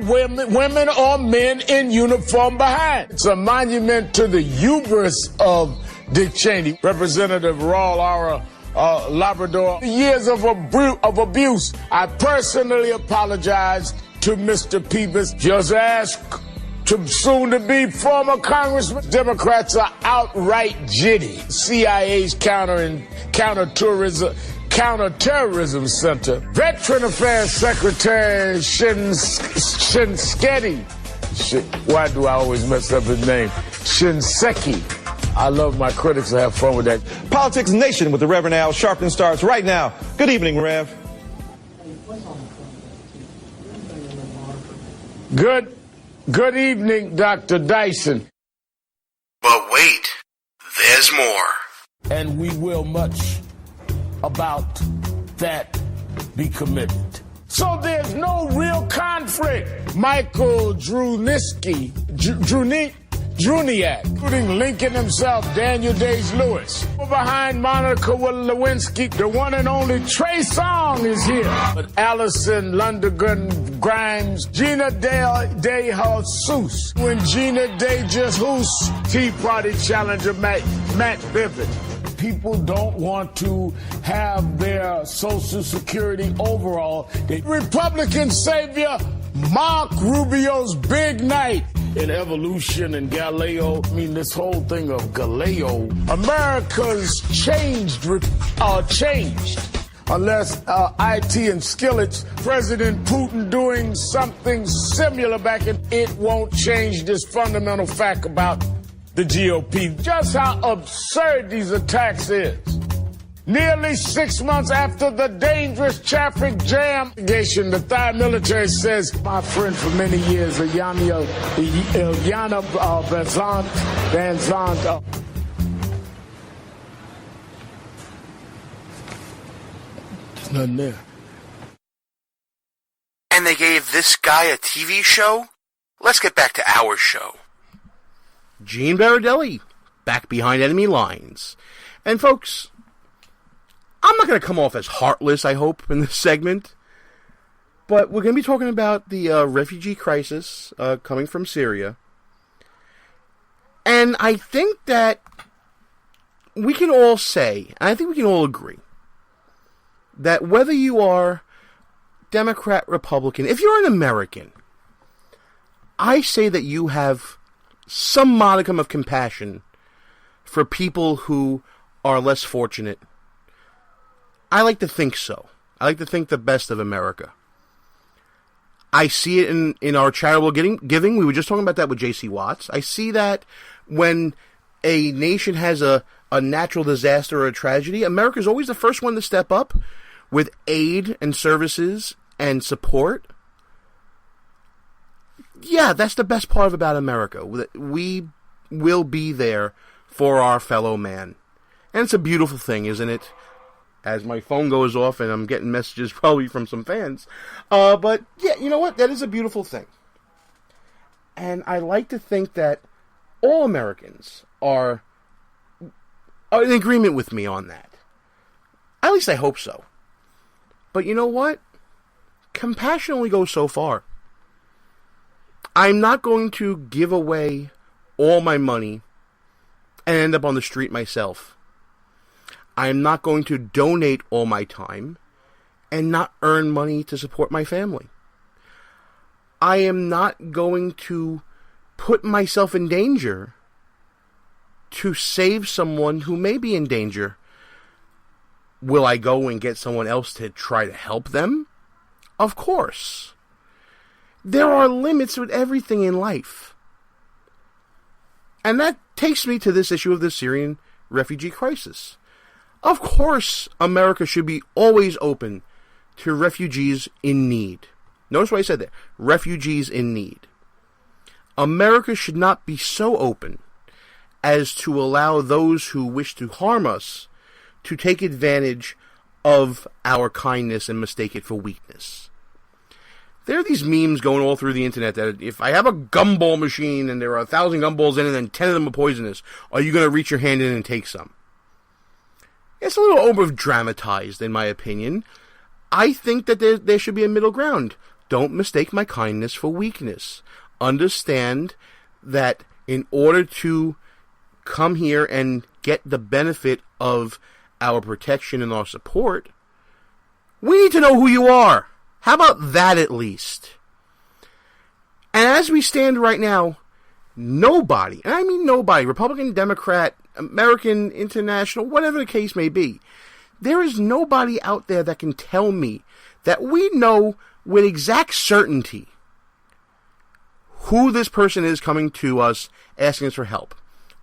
men in uniform behind. It's a monument to the hubris of Dick Cheney, Representative Raul Labrador. Years of abuse. I personally apologize to Mr. Peebles. Just ask to soon-to-be former Congressman. Democrats are outright jitty. CIA's counterterrorism center. Veteran Affairs Secretary Shinseki. Why do I always mess up his name? Shinseki. I love my critics. I have fun with that. Politics Nation with the Reverend Al Sharpton starts right now. Good evening, Rev. Good evening, Dr. Dyson. But wait, there's more. And we will much about that be committed. So there's no real conflict. Michael Druniak, including Lincoln himself, Daniel Day-Lewis. Behind Monica Lewinsky, the one and only Trey Songz is here. But Allison Lundergan Grimes, Gina De Jesus. When Gina De Jesus, Tea Party challenger Matt Bibbitt. People don't want to have their Social Security overall. The Republican savior, Mark Rubio's big night. In evolution and Galileo, this whole thing of Galileo, America's changed. Unless IT and Skillets, President Putin doing something similar back in, it won't change this fundamental fact about the GOP. Just how absurd these attacks is. Nearly 6 months after the dangerous traffic jam, the Thai military says, my friend for many years, Ilyana Van Zandt. There's nothing there. And they gave this guy a TV show? Let's get back to our show. Gene Baradelli, back behind enemy lines. And folks, I'm not going to come off as heartless, I hope, in this segment. But we're going to be talking about the refugee crisis coming from Syria. And I think that we can all say, and I think we can all agree, that whether you are Democrat, Republican, if you're an American, I say that you have some modicum of compassion for people who are less fortunate. I like to think so. I like to think the best of America. I see it in our charitable giving. We were just talking about that with J.C. Watts. I see that when a nation has a natural disaster or a tragedy, America is always the first one to step up with aid and services and support. Yeah, that's the best part about America. We will be there for our fellow man. And it's a beautiful thing, isn't it? As my phone goes off and I'm getting messages probably from some fans. But, yeah, you know what? That is a beautiful thing. And I like to think that all Americans are in agreement with me on that. At least I hope so. But you know what? Compassion only goes so far. I'm not going to give away all my money and end up on the street myself. I am not going to donate all my time and not earn money to support my family. I am not going to put myself in danger to save someone who may be in danger. Will I go and get someone else to try to help them? Of course. There are limits with everything in life. And that takes me to this issue of the Syrian refugee crisis. Of course, America should be always open to refugees in need. Notice what I said there. Refugees in need. America should not be so open as to allow those who wish to harm us to take advantage of our kindness and mistake it for weakness. There are these memes going all through the internet that if I have a gumball machine and there are 1,000 gumballs in it and 10 of them are poisonous, are you going to reach your hand in and take some? It's a little over-dramatized, in my opinion. I think that there should be a middle ground. Don't mistake my kindness for weakness. Understand that in order to come here and get the benefit of our protection and our support, we need to know who you are. How about that at least? And as we stand right now, nobody, and I mean nobody, Republican, Democrat, American, international, whatever the case may be, there is nobody out there that can tell me that we know with exact certainty who this person is coming to us asking us for help.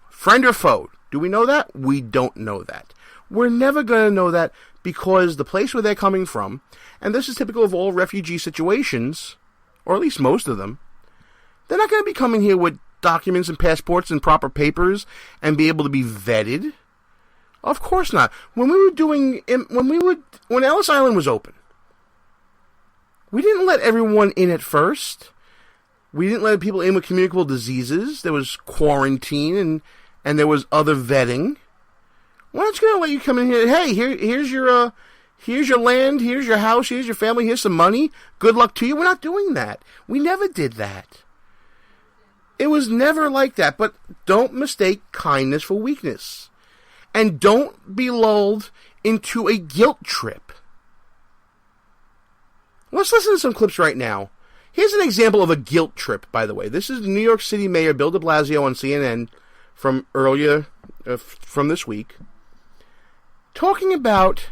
Friend or foe. Do we know that? We don't know that. We're never going to know that because the place where they're coming from, and this is typical of all refugee situations, or at least most of them, they're not going to be coming here with documents and passports and proper papers and be able to be vetted. Of course not. When Ellis Island was open, we didn't let everyone in at first. We didn't let people in with communicable diseases. There was quarantine and there was other vetting. We're not going to let you come in here. Hey, here's your land, here's your house, here's your family, here's some money. Good luck to you. We're not doing that. We never did that. It was never like that. But don't mistake kindness for weakness. And don't be lulled into a guilt trip. Let's listen to some clips right now. Here's an example of a guilt trip, by the way. This is New York City Mayor Bill de Blasio on CNN from earlier, from this week, talking about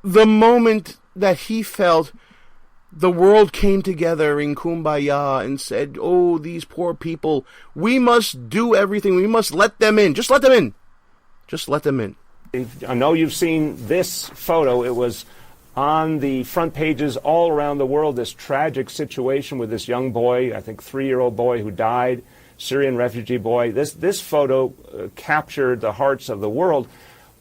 the moment that he felt the world came together in Kumbaya and said, oh, these poor people, we must do everything. We must let them in. Just let them in. Just let them in. I know you've seen this photo. It was on the front pages all around the world, this tragic situation with this young boy, I think 3-year-old boy who died, Syrian refugee boy. This photo captured the hearts of the world.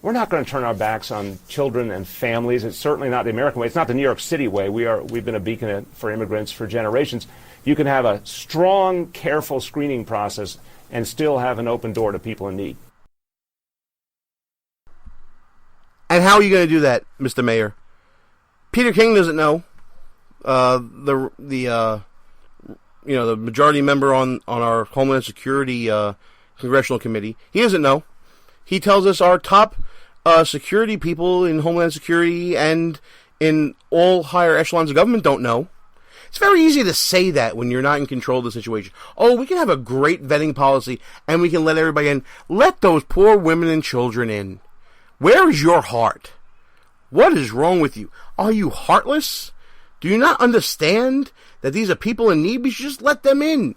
We're not going to turn our backs on children and families. It's certainly not the American way. It's not the New York City way. We've been a beacon for immigrants for generations. You can have a strong, careful screening process and still have an open door to people in need. And how are you going to do that, Mr. Mayor? Peter King doesn't know. The majority member on our Homeland Security Congressional Committee, he doesn't know. He tells us our top security people in Homeland Security and in all higher echelons of government don't know. It's very easy to say that when you're not in control of the situation. Oh, we can have a great vetting policy and we can let everybody in. Let those poor women and children in. Where is your heart? What is wrong with you? Are you heartless? Do you not understand that these are people in need? We should just let them in.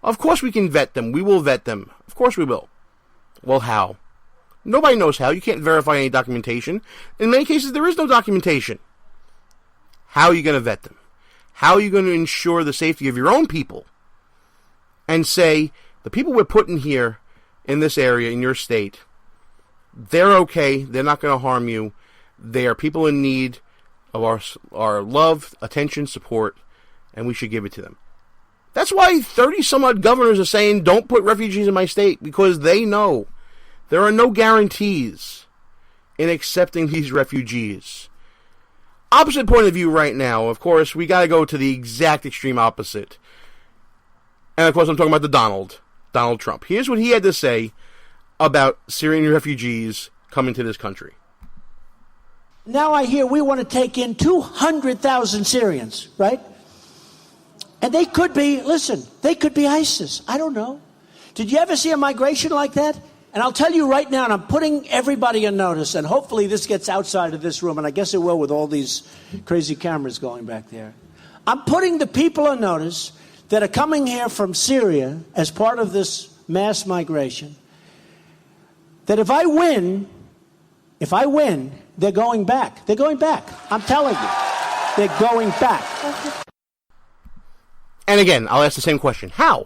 Of course we can vet them. We will vet them. Of course we will. Well, how? Nobody knows how. You can't verify any documentation. In many cases, there is no documentation. How are you going to vet them? How are you going to ensure the safety of your own people? And say, the people we're putting here in this area, in your state, they're okay. They're not going to harm you. They are people in need of our love, attention, support, and we should give it to them. That's why 30-some-odd governors are saying, don't put refugees in my state, because they know there are no guarantees in accepting these refugees. Opposite point of view right now, of course, we got to go to the exact extreme opposite. And, of course, I'm talking about Donald Trump. Here's what he had to say about Syrian refugees coming to this country. Now I hear we want to take in 200,000 Syrians, right? And they could be, they could be ISIS. I don't know. Did you ever see a migration like that? And I'll tell you right now, and I'm putting everybody on notice, and hopefully this gets outside of this room, and I guess it will with all these crazy cameras going back there. I'm putting the people on notice that are coming here from Syria as part of this mass migration, that if I win, they're going back. They're going back. I'm telling you. They're going back. And again, I'll ask the same question. How?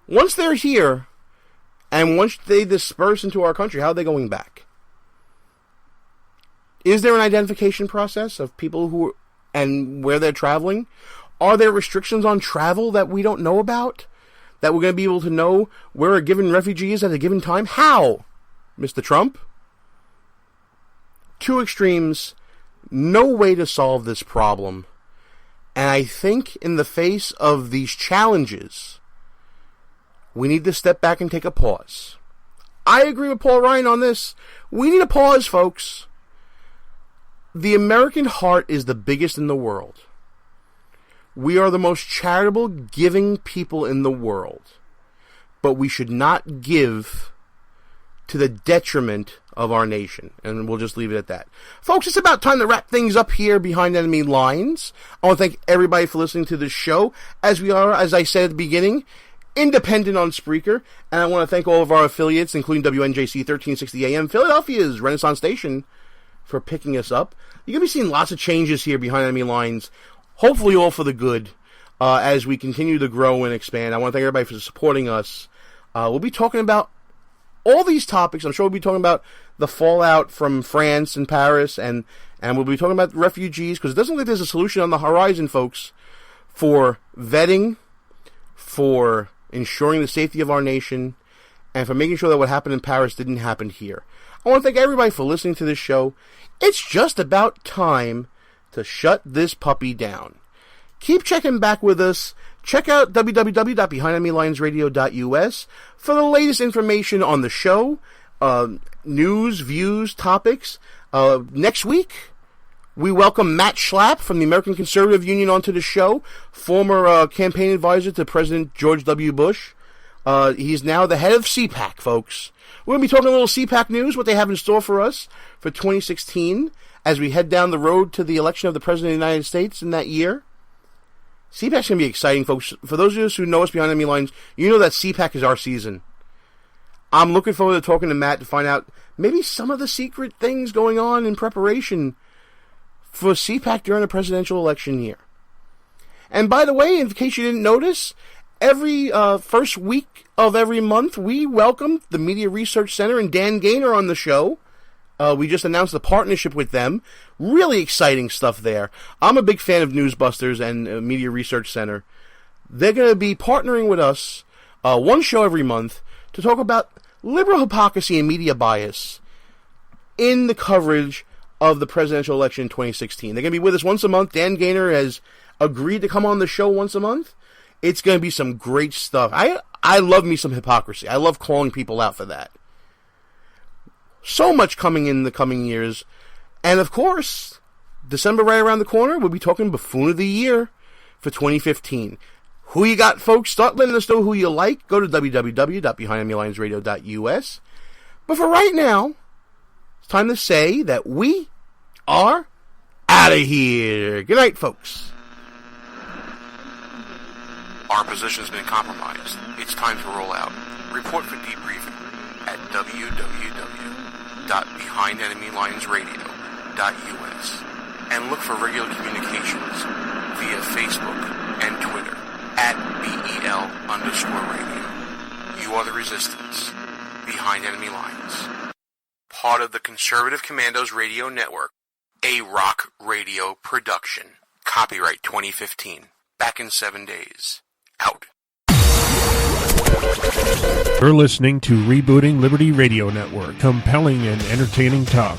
Once they're here, and once they disperse into our country, how are they going back? Is there an identification process of people who and where they're traveling? Are there restrictions on travel that we don't know about? That we're going to be able to know where a given refugee is at a given time? How, Mr. Trump? Two extremes, no way to solve this problem. And I think in the face of these challenges, we need to step back and take a pause. I agree with Paul Ryan on this. We need a pause, folks. The American heart is the biggest in the world. We are the most charitable, giving people in the world. But we should not give to the detriment of our nation. And we'll just leave it at that. Folks, it's about time to wrap things up here behind enemy lines. I want to thank everybody for listening to this show. As we are, as I said at the beginning, independent on Spreaker. And I want to thank all of our affiliates, including WNJC 1360 AM, Philadelphia's Renaissance Station, for picking us up. You're going to be seeing lots of changes here behind enemy lines. Hopefully all for the good as we continue to grow and expand. I want to thank everybody for supporting us. We'll be talking about all these topics. I'm sure we'll be talking about the fallout from France and Paris, and we'll be talking about refugees, because it doesn't look like there's a solution on the horizon, folks, for vetting, for ensuring the safety of our nation, and for making sure that what happened in Paris didn't happen here. I want to thank everybody for listening to this show. It's just about time to shut this puppy down. Keep checking back with us. Check out www.behindenemylinesradio.us for the latest information on the show, news, views, topics. Next week, we welcome Matt Schlapp from the American Conservative Union onto the show, former campaign advisor to President George W. Bush. He's now the head of CPAC, folks. We're going to be talking a little CPAC news, what they have in store for us for 2016 as we head down the road to the election of the President of the United States in that year. CPAC's going to be exciting, folks. For those of us who know us behind enemy lines, you know that CPAC is our season. I'm looking forward to talking to Matt to find out maybe some of the secret things going on in preparation for CPAC during the presidential election year. And by the way, in case you didn't notice, every first week of every month, we welcome the Media Research Center and Dan Gaynor on the show. We just announced a partnership with them. Really exciting stuff there. I'm a big fan of Newsbusters and Media Research Center. They're going to be partnering with us one show every month to talk about liberal hypocrisy and media bias in the coverage of the presidential election in 2016. They're going to be with us once a month. Dan Gaynor has agreed to come on the show once a month. It's going to be some great stuff. I love me some hypocrisy. I love calling people out for that. So much coming in the coming years. And of course, December right around the corner, we'll be talking Buffoon of the Year for 2015. Who you got, folks? Start letting us know who you like. Go to www.behindenemylinesradio.us. But for right now, it's time to say that we are out of here. Good night, folks. Our position has been compromised. It's time to roll out. Report for debriefing at www.behindenemylinesradio.us and look for regular communications via Facebook and Twitter at BEL_radio. You are the resistance. Behind Enemy Lines. Part of the Conservative Commandos Radio Network. A rock radio production. Copyright 2015. Back in 7 days. Out. You're listening to Rebooting Liberty Radio Network, compelling and entertaining talk.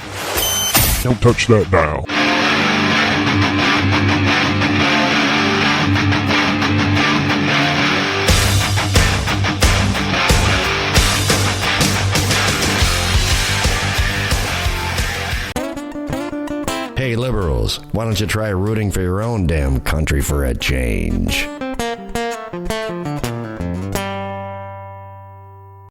Don't touch that dial. Hey, liberals, why don't you try rooting for your own damn country for a change?